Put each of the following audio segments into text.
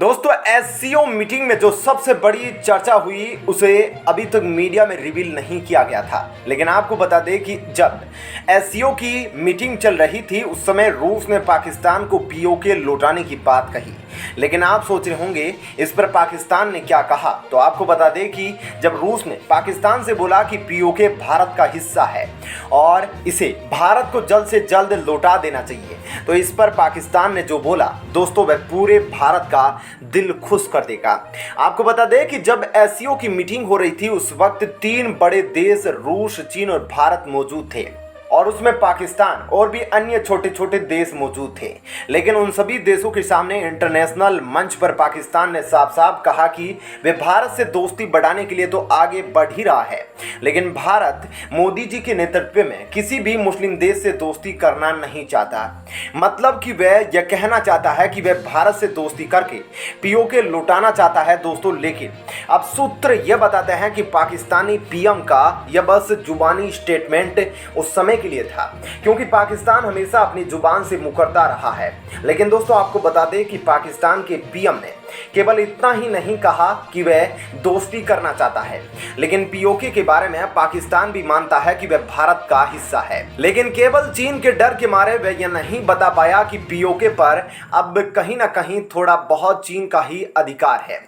दोस्तों SCO meeting में जो सबसे बड़ी चर्चा हुई उसे अभी तक मीडिया में रिवील नहीं किया गया था। लेकिन आपको बता दें कि जब एससीओ की मीटिंग चल रही थी उस समय रूस ने पाकिस्तान को पीओके लौटाने की बात कही। लेकिन आप सोच रहे होंगे इस पर पाकिस्तान ने क्या कहा। तो आपको बता दें कि जब रूस ने पाकिस्तान से बोला कि पीओके भारत का हिस्सा है और इसे भारत को जल्द से जल्द लौटा देना चाहिए, तो इस पर पाकिस्तान ने जो बोला दोस्तों वह पूरे भारत का दिल खुश कर देगा। आपको बता दें कि जब एससीओ की मीटिंग हो रही थी उस वक्त 3 बड़े देश रूस, चीन और भारत मौजूद थे और उसमें पाकिस्तान और भी अन्य छोटे छोटे देश मौजूद थे। लेकिन उन सभी देशों के सामने इंटरनेशनल मंच पर पाकिस्तान ने साफ साफ कहा कि वे भारत से दोस्ती बढ़ाने के लिए तो आगे बढ़ ही रहा है, लेकिन भारत मोदी जी के नेतृत्व में किसी भी मुस्लिम देश से दोस्ती करना नहीं चाहता। मतलब कि वह यह कहना चाहता है कि वह भारत से दोस्ती करके पीओके लौटाना चाहता है दोस्तों। लेकिन अब सूत्र यह बताते हैं कि पाकिस्तानी पीएम का यह बस जुबानी स्टेटमेंट उस समय के लिए था, क्योंकि पाकिस्तान हमेशा अपनी जुबान से मुकरता रहा है। लेकिन दोस्तों आपको बता दें कि पाकिस्तान के पीएम ने केवल इतना ही नहीं कहा कि वह दोस्ती करना चाहता है, लेकिन पीओके के बारे में पाकिस्तान भी मानता है कि वह भारत का हिस्सा है। लेकिन केवल चीन के डर के मारे वह यह नहीं बता पाया कि पीओके पर अब कहीं ना कहीं थोड़ा बहुत चीन का ही अधिकार है।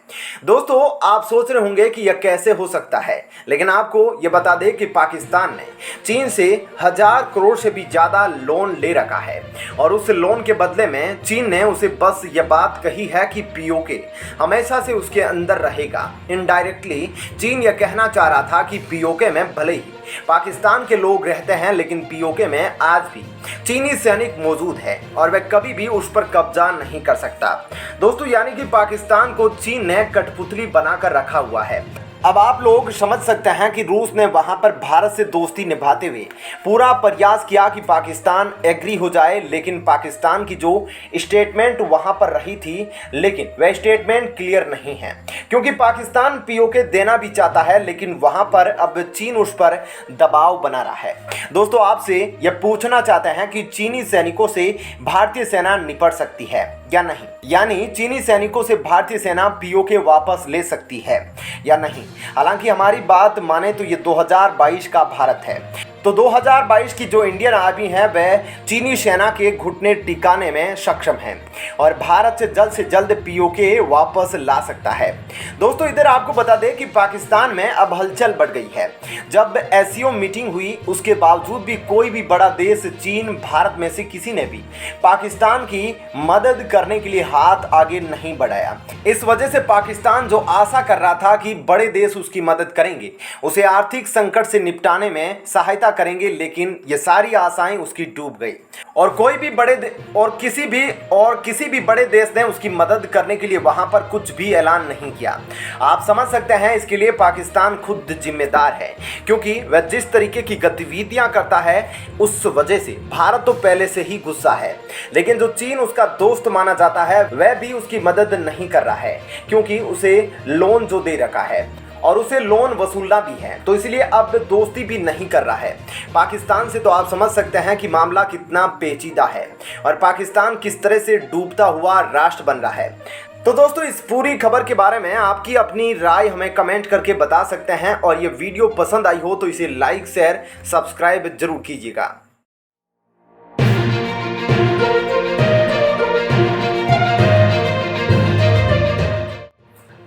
दोस्तों आप सोच रहे होंगे कि यह कैसे हो सकता है, लेकिन आपको यह बता दें कि पाकिस्तान ने चीन से 1000 करोड़ से भी ज्यादा लोन ले रखा है और उस लोन के बदले में चीन ने उसे बस यह बात कही है कि पीओके हमेशा से उसके अंदर रहेगा। इनडायरेक्टली चीन यह कहना चाह रहा था कि पीओके में भले ही पाकिस्तान के लोग रहते हैं, लेकिन पीओके में आज भी चीनी सैनिक मौजूद है और वह कभी भी उस पर कब्जा नहीं कर सकता। दोस्तों यानी कि पाकिस्तान को चीन ने कठपुतली बनाकर रखा हुआ है। अब आप लोग समझ सकते हैं कि रूस ने वहां पर भारत से दोस्ती निभाते हुए पूरा प्रयास किया कि पाकिस्तान एग्री हो जाए, लेकिन पाकिस्तान की जो स्टेटमेंट वहां पर रही थी, लेकिन वह स्टेटमेंट क्लियर नहीं है, क्योंकि पाकिस्तान पीओके देना भी चाहता है, लेकिन वहां पर अब चीन उस पर दबाव बना रहा है। दोस्तों आपसे यह पूछना चाहते हैं कि चीनी सैनिकों से भारतीय सेना निपट सकती है या नहीं, यानी चीनी सैनिकों से भारतीय सेना पीओके वापस ले सकती है या नहीं। हालांकि हमारी बात माने तो ये 2022 का भारत है, तो 2022 की जो इंडियन आर्मी है वह चीनी सेना के घुटने टिकाने में सक्षम है और भारत से जल्द पीओके वापस ला सकता है। दोस्तों इधर आपको बता दें कि पाकिस्तान में अब हलचल बढ़ गई है। जब एससीओ मीटिंग हुई उसके बावजूद भी कोई भी बड़ा देश, चीन, भारत में से किसी ने भी पाकिस्तान की मदद करने के लिए हाथ आगे नहीं बढ़ाया। इस वजह से पाकिस्तान जो आशा कर रहा था कि बड़े देश उसकी मदद करेंगे, उसे आर्थिक संकट से निपटाने में सहायता करेंगे, लेकिन ये सारी आशाएं उसकी डूब गई और कोई भी किसी भी बड़े देश ने उसकी मदद करने के लिए वहां पर कुछ भी ऐलान नहीं किया। आप समझ सकते हैं इसके लिए पाकिस्तान खुद जिम्मेदार है, क्योंकि वह जिस तरीके की गतिविधियां करता है उस वजह से भारत तो पहले से ही गुस्सा है। लेकिन जो चीन उसका दोस्त माना जाता है वह भी उसकी मदद नहीं कर रहा है, क्योंकि उसे लोन जो दे रखा है और उसे लोन वसूलना भी है, तो इसलिए अब दोस्ती भी नहीं कर रहा है पाकिस्तान से। तो आप समझ सकते हैं कि मामला कितना पेचीदा है और पाकिस्तान किस तरह से डूबता हुआ राष्ट्र बन रहा है। तो दोस्तों इस पूरी खबर के बारे में आपकी अपनी राय हमें कमेंट करके बता सकते हैं और ये वीडियो पसंद आई हो तो इसे लाइक, शेयर, सब्सक्राइब जरूर कीजिएगा।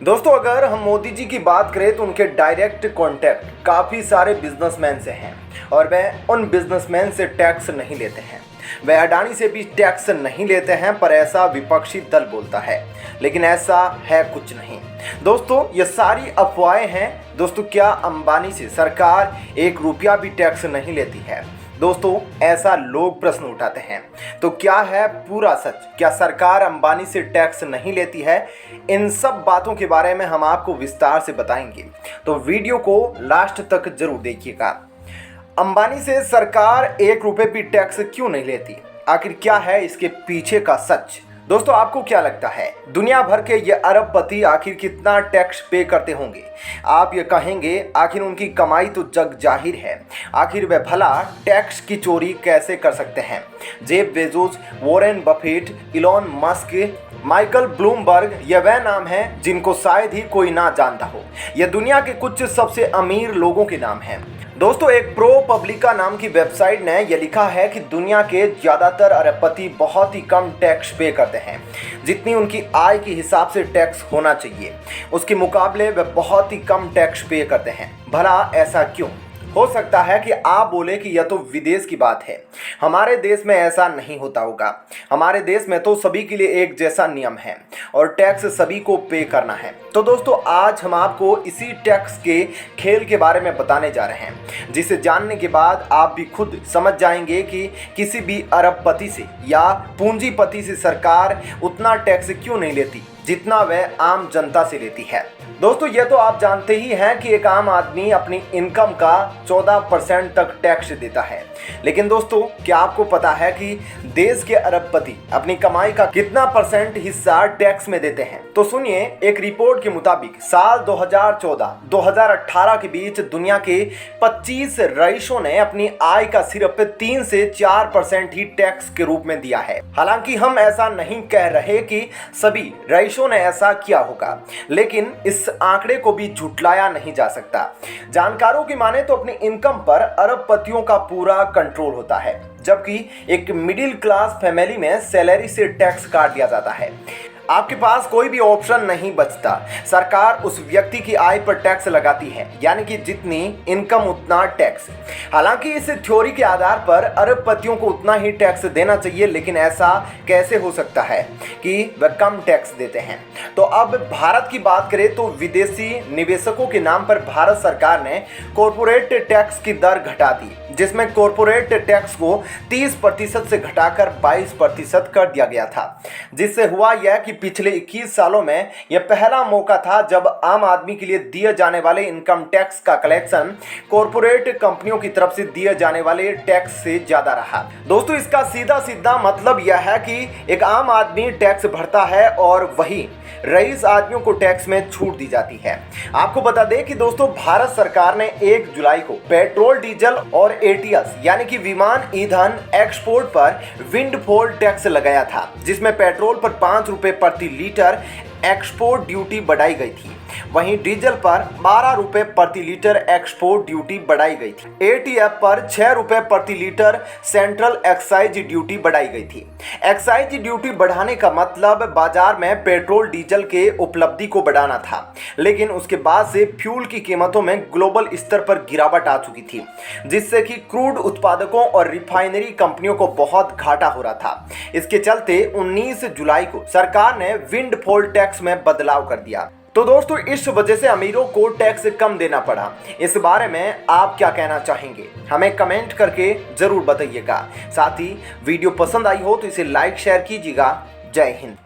दोस्तों अगर हम मोदी जी की बात करें तो उनके डायरेक्ट कॉन्टैक्ट काफ़ी सारे बिजनेसमैन से हैं और वह उन बिजनेसमैन से टैक्स नहीं लेते हैं। वह अडानी से भी टैक्स नहीं लेते हैं, पर ऐसा विपक्षी दल बोलता है, लेकिन ऐसा है कुछ नहीं। दोस्तों ये सारी अफवाहें हैं। दोस्तों क्या अंबानी से सरकार 1 रुपया भी टैक्स नहीं लेती है? दोस्तों ऐसा लोग प्रश्न उठाते हैं, तो क्या है पूरा सच? क्या सरकार अंबानी से टैक्स नहीं लेती है? इन सब बातों के बारे में हम आपको विस्तार से बताएंगे, तो वीडियो को लास्ट तक जरूर देखिएगा। अंबानी से सरकार 1 रुपये भी टैक्स क्यों नहीं लेती? आखिर क्या है इसके पीछे का सच? दोस्तों आपको क्या लगता है दुनिया भर के ये अरबपति आखिर कितना टैक्स पे करते होंगे? आप ये कहेंगे आखिर उनकी कमाई तो जग जाहिर है, आखिर वे भला टैक्स की चोरी कैसे कर सकते हैं? Jeff Bezos, Warren Buffett, Elon Musk Michael Bloomberg यह वह नाम है जिनको शायद ही कोई ना जानता हो। यह दुनिया के कुछ सबसे अमीर लोगों के नाम हैं। दोस्तों, एक प्रो पब्लिका नाम की वेबसाइट ने यह लिखा है कि दुनिया के ज़्यादातर अरबपति बहुत ही कम टैक्स पे करते हैं, जितनी उनकी आय के हिसाब से टैक्स होना चाहिए उसके मुकाबले वे बहुत ही कम टैक्स पे करते हैं। भला ऐसा क्यों? हो सकता है कि आप बोले कि यह तो विदेश की बात है, हमारे देश में ऐसा नहीं होता होगा। हमारे देश में तो सभी के लिए एक जैसा नियम है और टैक्स सभी को पे करना है। तो दोस्तों, आज हम आपको इसी टैक्स के खेल के बारे में बताने जा रहे हैं, जिसे जानने के बाद आप भी खुद समझ जाएंगे कि किसी भी अरबपति से या पूंजीपति से सरकार उतना टैक्स क्यों नहीं लेती जितना वह आम जनता से लेती है। दोस्तों, यह तो आप जानते ही हैं कि एक आम आदमी अपनी इनकम का 14% तक टैक्स देता है। लेकिन दोस्तों, क्या आपको पता है कि देश के अरबपति अपनी कमाई का कितना परसेंट हिस्सा टैक्स में देते हैं? तो सुनिए, एक रिपोर्ट के मुताबिक साल 2014-2018 के बीच दुनिया के 25 रईसों ने अपनी आय का सिर्फ 3 से 4% ही टैक्स के रूप में दिया है। हालांकि हम ऐसा नहीं कह रहे कि सभी रईसों ने ऐसा किया होगा, लेकिन इस आंकड़े को भी झुटलाया नहीं जा सकता। जानकारों की माने तो अपनी इनकम पर अरबपतियों का पूरा कंट्रोल होता है, जबकि एक मिडिल क्लास फैमिली में सैलरी से टैक्स काट दिया जाता है। आपके पास कोई भी ऑप्शन नहीं बचता। सरकार उस व्यक्ति की आय पर टैक्स लगाती है, यानी कि जितनी इनकम उतना टैक्स। हालांकि इस थ्योरी के आधार पर अरबपतियों को उतना ही टैक्स देना चाहिए, लेकिन ऐसा कैसे हो सकता है कि वह कम टैक्स देते हैं? तो अब भारत की बात करें तो विदेशी निवेशकों के नाम पर भारत सरकार ने कॉरपोरेट टैक्स की दर घटा दी, जिसमें कॉरपोरेट टैक्स को 30% से घटाकर 22% कर दिया गया था। जिससे हुआ यह कि पिछले 21 सालों में यह पहला मौका था जब आम आदमी के लिए दिए जाने वाले इनकम टैक्स का कलेक्शन कॉरपोरेट कंपनियों की तरफ से दिए जाने वाले टैक्स से ज्यादा रहा। दोस्तों, इसका सीधा सीधा मतलब यह है कि एक आम आदमी टैक्स भरता है और वही रईस आदमियों को टैक्स में छूट दी जाती है। आपको बता दें कि दोस्तों, भारत सरकार ने 1 जुलाई को पेट्रोल, डीजल और एटीएस यानी कि विमान ईंधन एक्सपोर्ट पर विंडफॉल टैक्स लगाया था, जिसमें पेट्रोल पर 5 रुपए प्रति लीटर एक्सपोर्ट ड्यूटी बढ़ाई गई थी। वहीं डीजल पर 12 रुपए प्रति लीटर एक्सपोर्ट ड्यूटी बढ़ाई गई थी। एटीएफ पर 6 रुपए प्रति लीटर सेंट्रल एक्साइज ड्यूटी बढ़ाई गई थी। एक्साइज ड्यूटी बढ़ाने का मतलब बाजार में पेट्रोल डीजल के उपलब्धि को बढ़ाना था, लेकिन उसके बाद से फ्यूल की कीमतों में ग्लोबल स्तर पर गिरावट आ चुकी थी, जिससे कि क्रूड उत्पादकों और रिफाइनरी कंपनियों को बहुत घाटा हो रहा था। इसके चलते 19 जुलाई को सरकार ने विंडफॉल टैक्स में बदलाव कर दिया। तो दोस्तों, इस वजह से अमीरों को टैक्स कम देना पड़ा। इस बारे में आप क्या कहना चाहेंगे? हमें कमेंट करके जरूर बताइएगा। साथ ही वीडियो पसंद आई हो तो इसे लाइक शेयर कीजिएगा। जय हिंद।